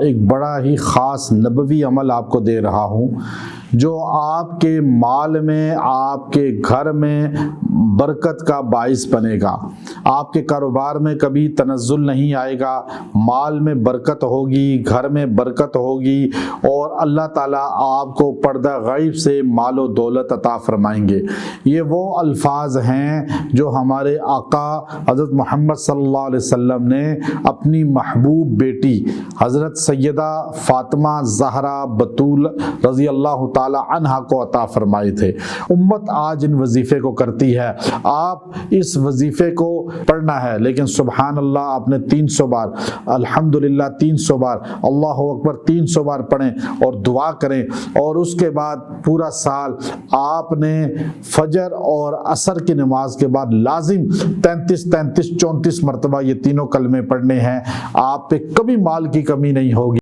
ایک بڑا ہی خاص نبوی عمل آپ کو دے رہا ہوں جو آپ کے مال میں، آپ کے گھر میں برکت کا باعث بنے گا۔ آپ کے کاروبار میں کبھی تنزل نہیں آئے گا، مال میں برکت ہوگی، گھر میں برکت ہوگی، اور اللہ تعالیٰ آپ کو پردہ غیب سے مال و دولت عطا فرمائیں گے۔ یہ وہ الفاظ ہیں جو ہمارے آقا حضرت محمد صلی اللہ علیہ وسلم نے اپنی محبوب بیٹی حضرت سیدہ فاطمہ زہرا بتول رضی اللہ تعالی عنہا کو عطا فرمائے تھے۔ امت آج ان وظیفے کو کرتی ہے۔ آپ اس وظیفے کو پڑھنا ہے، لیکن سبحان اللہ آپ نے 300 بار، الحمدللہ 300 بار، اللہ اکبر 300 بار پڑھیں اور دعا کریں، اور اس کے بعد پورا سال آپ نے فجر اور عصر کی نماز کے بعد لازم 33 34 مرتبہ یہ تینوں کلمے پڑھنے ہیں۔ آپ پہ کبھی مال کی کمی نہیں ہوگی۔